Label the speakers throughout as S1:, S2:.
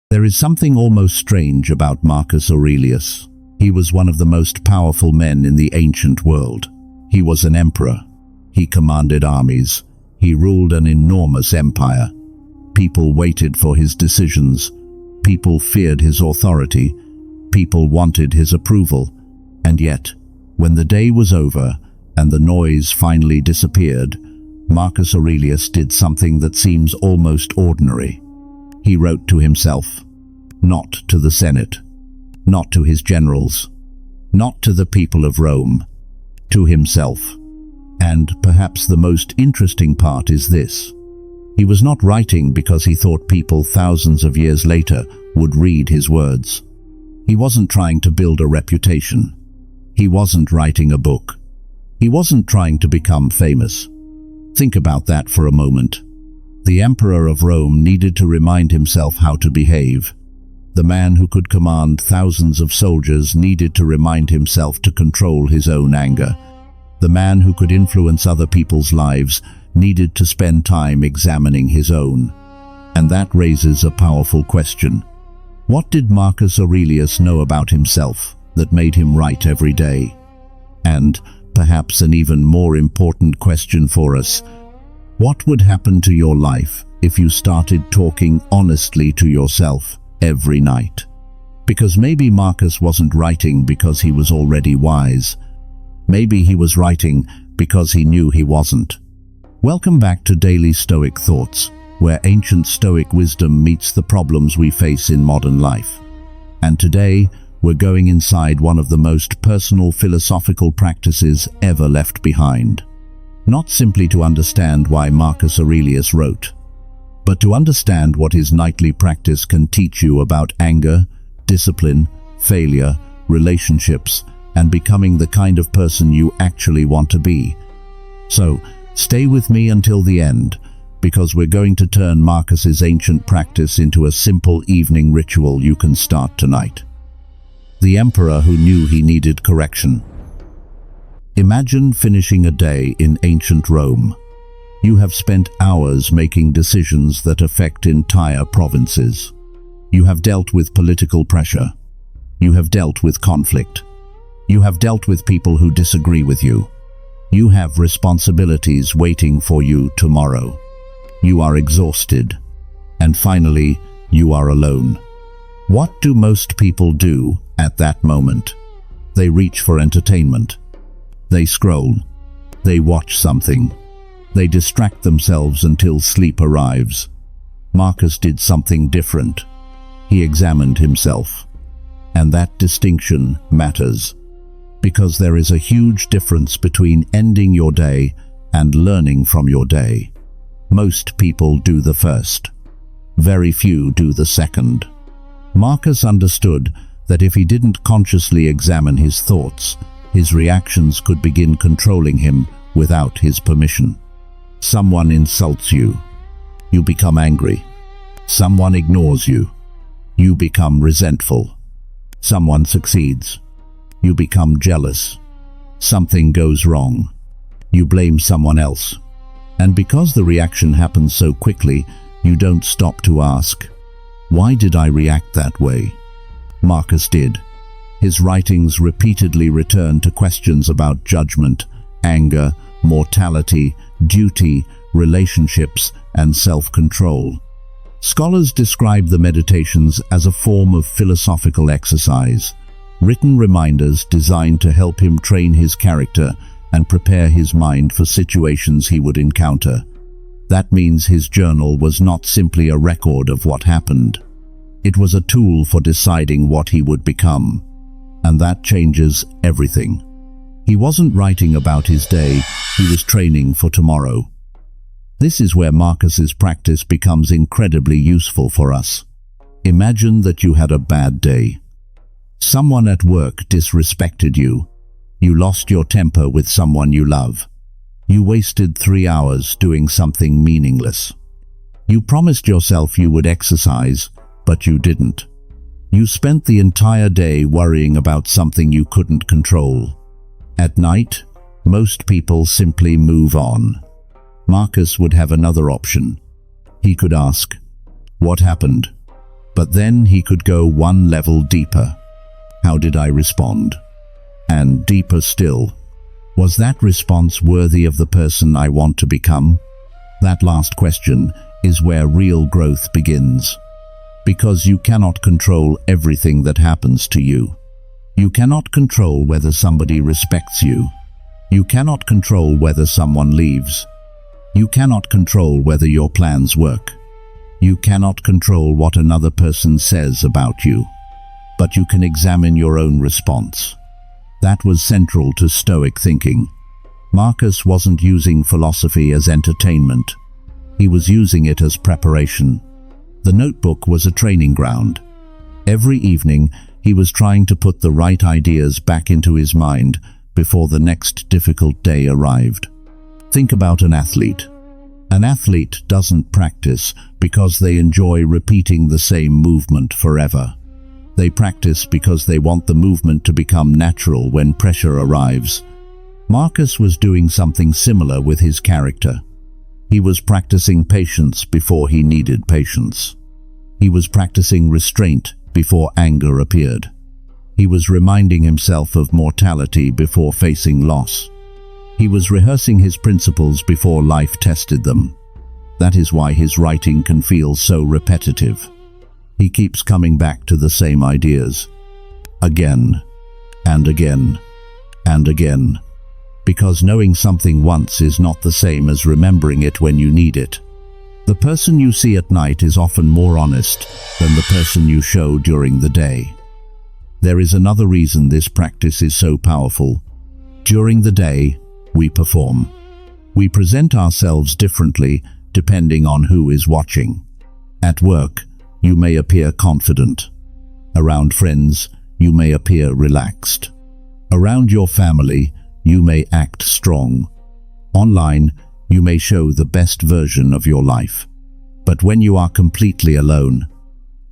S1: There is something almost strange about Marcus Aurelius. He was one of the most powerful men in the ancient world. He was an emperor. He commanded armies. He ruled an enormous empire. People waited for his decisions. People feared his authority. People wanted his approval. And yet, when the day was over and the noise finally disappeared, Marcus Aurelius did something that seems almost ordinary. He wrote to himself, not to the Senate, not to his generals, not to the people of Rome, to himself. And perhaps the most interesting part is this. He was not writing because he thought people thousands of years later would read his words. He wasn't trying to build a reputation. He wasn't writing a book. He wasn't trying to become famous. Think about that for a moment. The emperor of Rome needed to remind himself how to behave. The man who could command thousands of soldiers needed to remind himself to control his own anger. The man who could influence other people's lives needed to spend time examining his own. And that raises a powerful question. What did Marcus Aurelius know about himself that made him write every day? And, perhaps an even more important question for us, what would happen to your life if you started talking honestly to yourself every night? Because maybe Marcus wasn't writing because he was already wise. Maybe he was writing because he knew he wasn't. Welcome back to Daily Stoic Thoughts, where ancient Stoic wisdom meets the problems we face in modern life. And today, we're going inside one of the most personal philosophical practices ever left behind. Not simply to understand why Marcus Aurelius wrote, but to understand what his nightly practice can teach you about anger, discipline, failure, relationships, and becoming the kind of person you actually want to be. So, stay with me until the end, because we're going to turn Marcus's ancient practice into a simple evening ritual you can start tonight. The emperor who knew he needed correction. Imagine finishing a day in ancient Rome. You have spent hours making decisions that affect entire provinces. You have dealt with political pressure. You have dealt with conflict. You have dealt with people who disagree with you. You have responsibilities waiting for you tomorrow. You are exhausted. And finally, you are alone. What do most people do at that moment? They reach for entertainment. They scroll. They watch something. They distract themselves until sleep arrives. Marcus did something different. He examined himself. And that distinction matters, because there is a huge difference between ending your day and learning from your day. Most people do the first. Very few do the second. Marcus understood that if he didn't consciously examine his thoughts, his reactions could begin controlling him without his permission. Someone insults you. You become angry. Someone ignores you. You become resentful. Someone succeeds. You become jealous. Something goes wrong. You blame someone else. And because the reaction happens so quickly, you don't stop to ask, why did I react that way? Marcus did. His writings repeatedly return to questions about judgment, anger, mortality, duty, relationships, and self-control. Scholars describe the Meditations as a form of philosophical exercise, written reminders designed to help him train his character and prepare his mind for situations he would encounter. That means his journal was not simply a record of what happened. It was a tool for deciding what he would become. And that changes everything. He wasn't writing about his day, he was training for tomorrow. This is where Marcus's practice becomes incredibly useful for us. Imagine that you had a bad day. Someone at work disrespected you. You lost your temper with someone you love. You wasted 3 hours doing something meaningless. You promised yourself you would exercise, but you didn't. You spent the entire day worrying about something you couldn't control. At night, most people simply move on. Marcus would have another option. He could ask, what happened? But then he could go one level deeper. How did I respond? And deeper still, was that response worthy of the person I want to become? That last question is where real growth begins. Because you cannot control everything that happens to you. You cannot control whether somebody respects you. You cannot control whether someone leaves. You cannot control whether your plans work. You cannot control what another person says about you. But you can examine your own response. That was central to Stoic thinking. Marcus wasn't using philosophy as entertainment. He was using it as preparation. The notebook was a training ground. Every evening, he was trying to put the right ideas back into his mind before the next difficult day arrived. Think about an athlete. An athlete doesn't practice because they enjoy repeating the same movement forever. They practice because they want the movement to become natural when pressure arrives. Marcus was doing something similar with his character. He was practicing patience before he needed patience. He was practicing restraint before anger appeared. He was reminding himself of mortality before facing loss. He was rehearsing his principles before life tested them. That is why his writing can feel so repetitive. He keeps coming back to the same ideas, again and again and again, because knowing something once is not the same as remembering it when you need it. The person you see at night is often more honest than the person you show during the day. There is another reason this practice is so powerful. During the day, we perform. We present ourselves differently depending on who is watching. At work, you may appear confident. Around friends, you may appear relaxed. Around your family, you may act strong. Online, you may show the best version of your life. But when you are completely alone,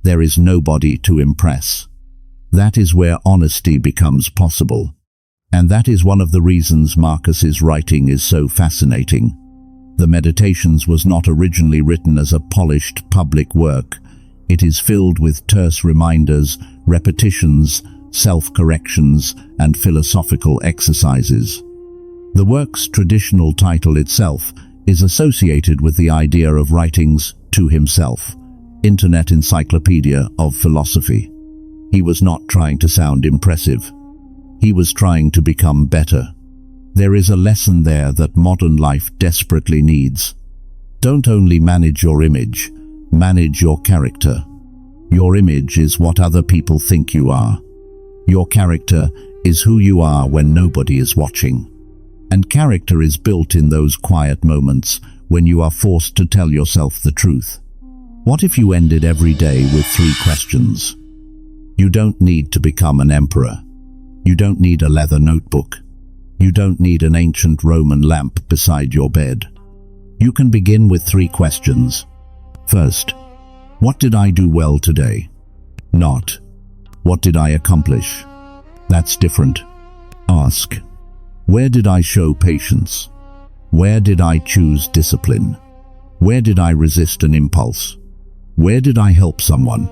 S1: there is nobody to impress. That is where honesty becomes possible. And that is one of the reasons Marcus's writing is so fascinating. The Meditations was not originally written as a polished public work. It is filled with terse reminders, repetitions, self-corrections, and philosophical exercises. The work's traditional title itself is associated with the idea of writings to himself, Internet Encyclopedia of Philosophy. He was not trying to sound impressive. He was trying to become better. There is a lesson there that modern life desperately needs. Don't only manage your image, manage your character. Your image is what other people think you are. Your character is who you are when nobody is watching. And character is built in those quiet moments when you are forced to tell yourself the truth. What if you ended every day with 3 questions? You don't need to become an emperor. You don't need a leather notebook. You don't need an ancient Roman lamp beside your bed. You can begin with 3 questions. First, what did I do well today? Not, what did I accomplish? That's different. Ask, where did I show patience? Where did I choose discipline? Where did I resist an impulse? Where did I help someone?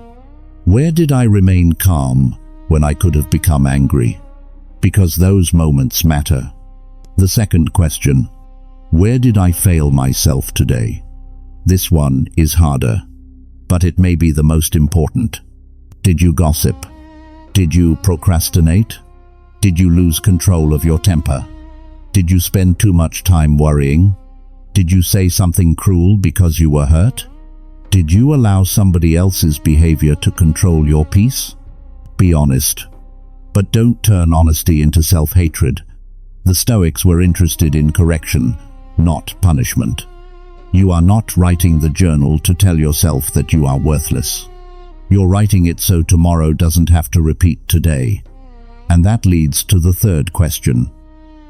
S1: Where did I remain calm when I could have become angry? Because those moments matter. The second question, where did I fail myself today? This one is harder, but it may be the most important. Did you gossip? Did you procrastinate? Did you lose control of your temper? Did you spend too much time worrying? Did you say something cruel because you were hurt? Did you allow somebody else's behavior to control your peace? Be honest. But don't turn honesty into self-hatred. The Stoics were interested in correction, not punishment. You are not writing the journal to tell yourself that you are worthless. You're writing it so tomorrow doesn't have to repeat today. And that leads to the third question.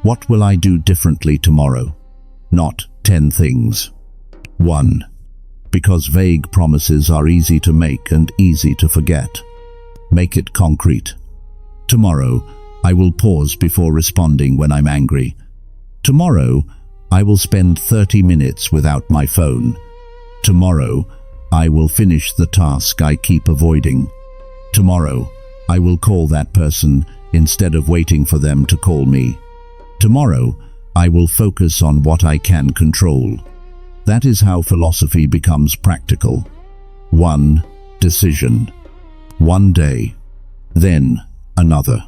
S1: What will I do differently tomorrow? Not 10 things. 1. Because vague promises are easy to make and easy to forget. Make it concrete. Tomorrow, I will pause before responding when I'm angry. Tomorrow, I will spend 30 minutes without my phone. Tomorrow, I will finish the task I keep avoiding. Tomorrow, I will call that person instead of waiting for them to call me. Tomorrow, I will focus on what I can control. That is how philosophy becomes practical. One decision. One day. Then another.